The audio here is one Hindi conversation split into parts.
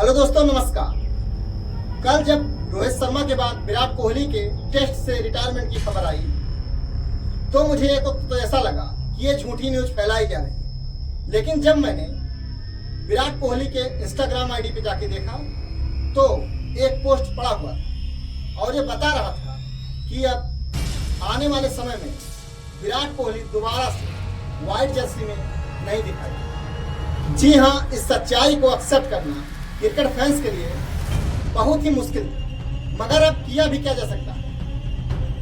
हेलो दोस्तों, नमस्कार। कल जब रोहित शर्मा के बाद विराट कोहली के टेस्ट से रिटायरमेंट की खबर आई तो मुझे एक वक्त तो ऐसा लगा कि ये झूठी न्यूज फैलाई जा रही है। लेकिन जब मैंने विराट कोहली के इंस्टाग्राम आईडी पे जाके देखा तो एक पोस्ट पड़ा हुआ था और ये बता रहा था कि अब आने वाले समय में विराट कोहली दोबारा से व्हाइट जर्सी में नहीं दिखाई। जी हाँ, इस सच्चाई को एक्सेप्ट करना क्रिकेट फैंस के लिए बहुत ही मुश्किल है, मगर अब किया भी क्या जा सकता है।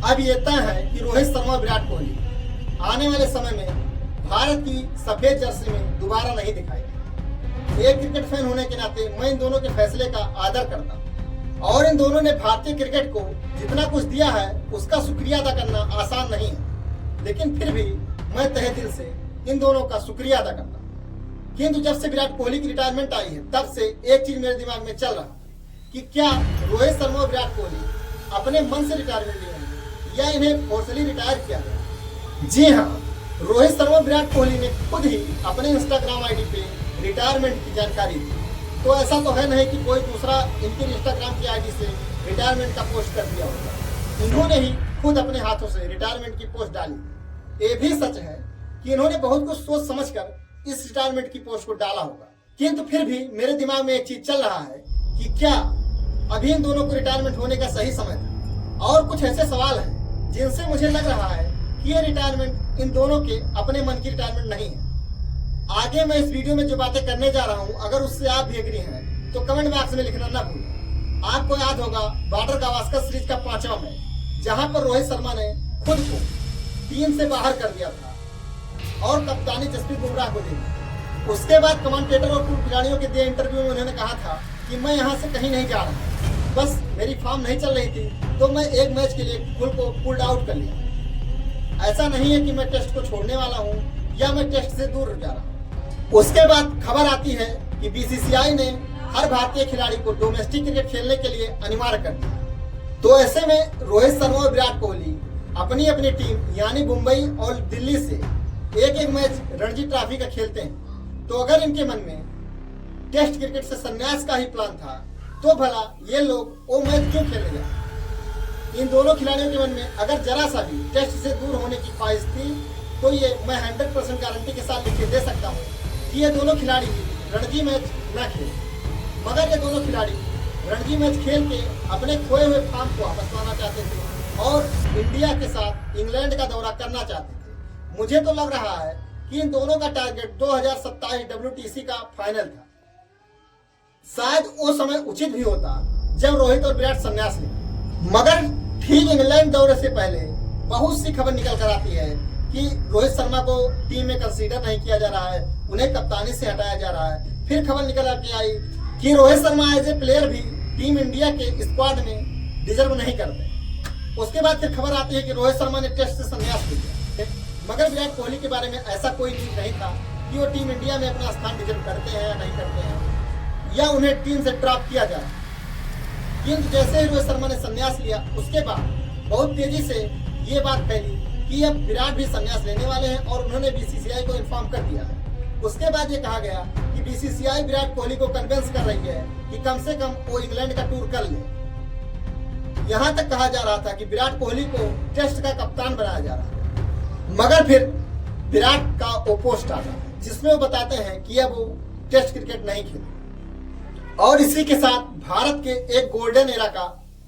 अब ये तय है कि रोहित शर्मा और विराट कोहली आने वाले समय में भारत की सफेद जर्सी में दोबारा नहीं दिखाएंगे। एक क्रिकेट फैन होने के नाते मैं इन दोनों के फैसले का आदर करता हूँ और इन दोनों ने भारतीय क्रिकेट को जितना कुछ दिया है उसका शुक्रिया अदा करना आसान नहीं है, लेकिन फिर भी मैं तहे दिल से इन दोनों का शुक्रिया अदा करता हूँ। किंतु जब से विराट कोहली की रिटायरमेंट आई है तब से एक चीज मेरे दिमाग में चल रहा है कि क्या रोहित शर्मा और विराट कोहली अपने मन से रिटायरमेंट ले या इन्हें फोर्सली रिटायर किया गया। जी हाँ, रोहित शर्मा और विराट कोहली ने खुद ही अपने इंस्टाग्राम आईडी पे रिटायरमेंट की जानकारी दी। तो ऐसा तो है नहीं कि कोई दूसरा इनके इंस्टाग्राम की आईडी से रिटायरमेंट का पोस्ट कर दिया होगा। इन्होंने ही खुद अपने हाथों से रिटायरमेंट की पोस्ट डाली। ये भी सच है कि इन्होंने बहुत कुछ सोच समझकर इस रिटायरमेंट की पोस्ट को डाला होगा, किंतु फिर भी मेरे दिमाग में एक चीज चल रहा है कि क्या अभी इन दोनों को रिटायरमेंट होने का सही समय था। और कुछ ऐसे सवाल हैं जिनसे मुझे लग रहा है कि ये रिटायरमेंट इन दोनों के अपने मन की रिटायरमेंट नहीं है। आगे मैं इस वीडियो में जो बातें करने जा रहा हूँ, अगर उससे आप भी एग्री हैं तो कमेंट बॉक्स में लिखना ना भूलें। आपको याद होगा बॉर्डर गावस्कर सीरीज का 5वां मैच, जहां पर रोहित शर्मा ने खुद को टीम से बाहर कर दिया था और कप्तानी जसप्रीत बुमराह को दी। उसके बाद कमेंटेटर और पूर्व खिलाड़ियों के दिए इंटरव्यू में उन्होंने कहा था कि मैं यहाँ से कहीं नहीं जा रहा, बस मेरी फॉर्म नहीं चल रही थी तो मैं एक मैच के लिए खुद को पुल्ड आउट कर लिया। ऐसा नहीं है कि मैं टेस्ट को छोड़ने वाला हूँ या मैं टेस्ट से दूर जा रहा हूँ। उसके बाद खबर आती है कि बीसीसीआई ने हर भारतीय खिलाड़ी को डोमेस्टिक क्रिकेट खेलने के लिए अनिवार्य कर दिया। तो ऐसे में रोहित शर्मा और विराट कोहली अपनी अपनी टीम यानी मुंबई और दिल्ली से एक एक मैच रणजी ट्रॉफी का खेलते हैं। तो अगर इनके मन में टेस्ट क्रिकेट से संन्यास का ही प्लान था तो भला ये लोग वो मैच क्यों खेलने जाए। इन दोनों खिलाड़ियों के मन में अगर जरा सा भी टेस्ट से दूर होने की ख्वाहिश थी तो ये मैं 100% गारंटी के साथ लिख के दे सकता हूँ कि ये दोनों खिलाड़ी रणजी मैच न खेले, मगर ये दोनों खिलाड़ी रणजी मैच खेल के अपने खोए हुए फॉर्म को वापस पाना चाहते थे और इंडिया के साथ इंग्लैंड का दौरा करना चाहते थे। मुझे तो लग रहा है कि इन दोनों का टारगेट 2027 WTC का फाइनल था। शायद वो समय उचित भी होता जब रोहित और विराट संन्यास ले, मगर ठीक इंग्लैंड दौरे से पहले बहुत सी खबर निकल कर आती है कि रोहित शर्मा को टीम में कंसीडर नहीं किया जा रहा है, उन्हें कप्तानी से हटाया जा रहा है। फिर खबर निकल के आई कि Rohit Sharma as a player भी टीम इंडिया के स्क्वाड में डिजर्व नहीं करते। उसके बाद फिर खबर आती है कि रोहित शर्मा ने टेस्ट से संन्यास लिया, मगर विराट कोहली के बारे में ऐसा कोई न्यूज नहीं था कि वो टीम इंडिया में अपना स्थान डिजर्व करते हैं या नहीं करते हैं या उन्हें टीम से ड्रॉप किया जाए। किंतु जैसे ही रोहित शर्मा ने संन्यास लिया उसके बाद बहुत तेजी से ये बात फैली कि अब विराट भी संन्यास लेने वाले हैं और उन्होंने बीसीसीआई को इन्फॉर्म कर दिया है। उसके बाद ये कहा गया कि बीसीसीआई विराट कोहली को कन्विंस कर रही है कि कम से कम वो इंग्लैंड का टूर कर ले। यहाँ तक कहा जा रहा था कि विराट कोहली को टेस्ट का कप्तान बनाया जा रहा है, मगर फिर विराट का वो पोस्ट आता है जिसमें वो बताते हैं कि अब वो टेस्ट क्रिकेट नहीं खेले और इसी के साथ भारत के एक गोल्डन एरा का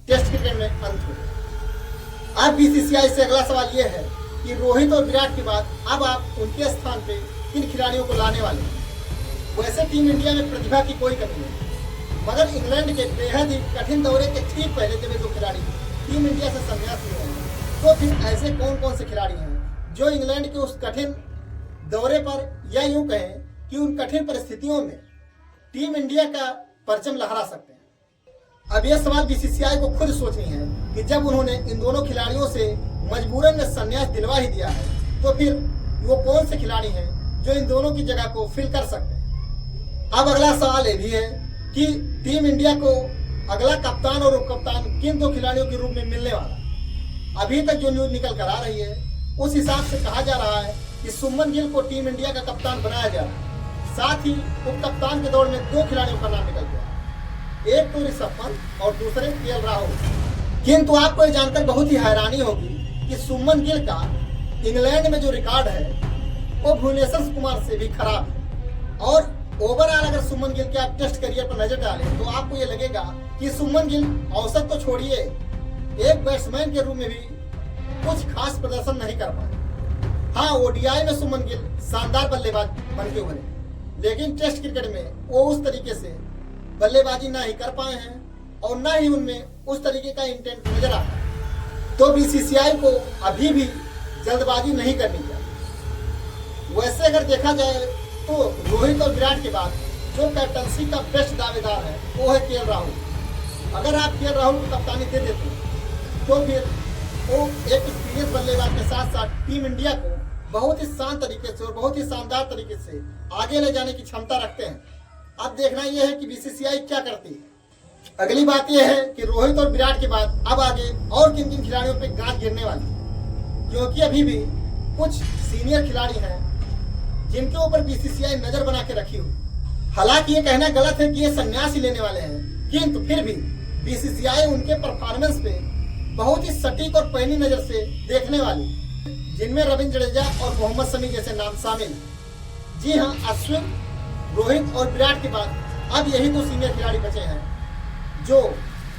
टेस्ट क्रिकेट में अंत हो गया। अब बीसीसीआई से अगला सवाल ये है कि रोहित और विराट के बाद अब आप उनके स्थान पे किन खिलाड़ियों को लाने वाले हैं। वैसे टीम इंडिया में प्रतिभा की कोई कमी नहीं, मगर इंग्लैंड के बेहद ही कठिन दौरे के ठीक पहले जब ये दो खिलाड़ी टीम इंडिया से संन्यास लिए हैं तो फिर ऐसे कौन कौन से खिलाड़ी हैं जो इंग्लैंड के उस कठिन दौरे पर या यूं कहें कि उन कठिन परिस्थितियों में टीम इंडिया का परचम लहरा सकते हैं। अब यह सवाल बीसीसीआई को खुद सोचनी है कि जब उन्होंने इन दोनों खिलाड़ियों से मजबूरन में संन्यास दिलवा ही दिया है तो फिर वो कौन से खिलाड़ी हैं जो इन दोनों की जगह को फिल कर सकते हैं। अब अगला सवाल ये भी है कि टीम इंडिया को अगला कप्तान और उप कप्तान किन दो खिलाड़ियों के रूप में मिलने वाला। अभी तक जो न्यूज निकल कर आ रही है उस हिसाब से कहा जा रहा है कि सुमन गिल को टीम इंडिया का कप्तान बनाया जा रहा है। साथ ही उप कप्तान के दौड़ में 2 खिलाड़ियों का नाम निकल गया, एक तो ऋषभ पंत और दूसरे केएल राहुल। किंतु आपको ये जानकर बहुत ही हैरानी होगी कि सुमन गिल का इंग्लैंड में जो रिकॉर्ड है वो भुवनेश्वर कुमार से भी खराब है। और ओवरऑल अगर सुमन गिल के आप टेस्ट करियर पर नजर डालें तो आपको ये लगेगा कि सुमन गिल औसत तो छोड़िए, एक बैट्समैन के रूप में भी कुछ खास प्रदर्शन नहीं कर पाए। हाँ, ओडीआई में सुमन गिल शानदार बल्लेबाज बन के उभरे, लेकिन टेस्ट क्रिकेट में वो उस तरीके से बल्लेबाजी ना ही कर पाए हैं और ना ही उनमें उस तरीके का इंटेंट नजर आता है। तो बीसीसीआई को अभी भी जल्दबाजी नहीं करनी चाहिए। वैसे अगर देखा जाए तो रोहित और विराट के बाद जो कैप्टनसी का बेस्ट दावेदार है वो है केएल राहुल। अगर आप केएल राहुल को कप्तानी दे देते तो फिर वो एक एक्सपीरियंस बल्लेबाज के साथ साथ टीम इंडिया को बहुत ही शांत तरीके से और बहुत ही शानदार तरीके से आगे ले जाने की क्षमता रखते हैं। अब देखना यह है कि बीसीसीआई क्या करती है। अगली बात यह है कि रोहित और विराट के बाद अब आगे और किन किन खिलाड़ियों पे गांठ गिरने वाली है, क्योंकि अभी भी कुछ सीनियर खिलाड़ी हैं जिनके ऊपर बीसीसीआई नजर बना के रखी हुई। हालांकि ये कहना गलत है कि ये संन्यास ही लेने वाले हैं, किंतु फिर भी बीसीसीआई उनके परफॉर्मेंस पे बहुत ही सटीक और पैनी नजर से देखने वाली, जिनमें रविंद्र जडेजा और मोहम्मद शमी जैसे नाम शामिल। जी हाँ, अश्विन, रोहित और विराट के बाद अब यही दो सीनियर खिलाड़ी बचे हैं जो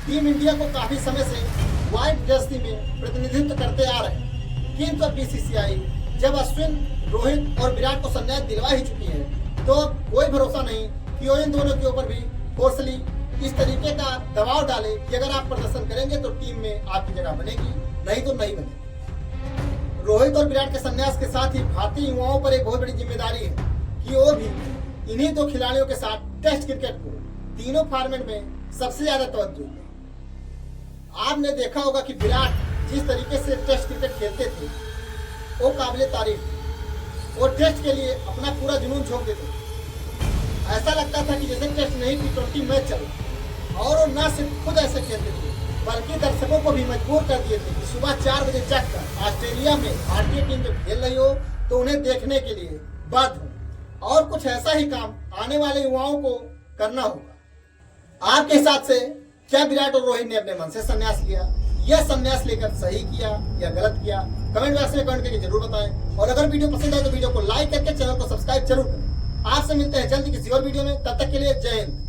टीम इंडिया को काफी समय से व्हाइट जर्सी में प्रतिनिधित्व करते आ रहे हैं। किंतु अब बीसीसीआई जब अश्विन, रोहित और विराट को संन्यास दिलवा ही चुकी है तो कोई भरोसा नहीं कि वो इन दोनों के ऊपर भी फोर्सली इस तरीके का दबाव डाले कि अगर आप प्रदर्शन करेंगे तो टीम में आपकी जगह बनेगी, नहीं तो नहीं बनेगी। रोहित और विराट के संन्यास के साथ ही भारतीय युवाओं पर एक बहुत बड़ी जिम्मेदारी है कि वो भी इन्हीं दो खिलाड़ियों के साथ टेस्ट क्रिकेट को तीनों फॉर्मेट में सबसे ज्यादा तवज्जो दें। आपने देखा होगा कि विराट जिस तरीके से टेस्ट क्रिकेट खेलते थे वो काबिले तारीफ थे। वो टेस्ट के लिए अपना पूरा जुनून झोंक देते थे। ऐसा लगता था कि जैसे टेस्ट नहीं T20 मैच चल रहा, और वो न सिर्फ खुद ऐसे खेलते थे बल्कि दर्शकों को भी मजबूर कर दिए थे कि सुबह 4 बजे जागकर ऑस्ट्रेलिया में भारतीय टीम जब खेल रही हो तो उन्हें देखने के लिए बाध्य हो। और कुछ ऐसा ही काम आने वाले युवाओं को करना होगा। आपके हिसाब से क्या विराट और रोहित ने अपने मन से संन्यास लिया? यह संन्यास लेकर सही किया या गलत किया? कमेंट बॉक्स में कमेंट करके जरूर बताएं। और अगर वीडियो पसंद आए तो वीडियो को लाइक करके चैनल को सब्सक्राइब जरूर करें। आपसे मिलते हैं जल्दी किसी और वीडियो में, तब तक के लिए जय हिंद।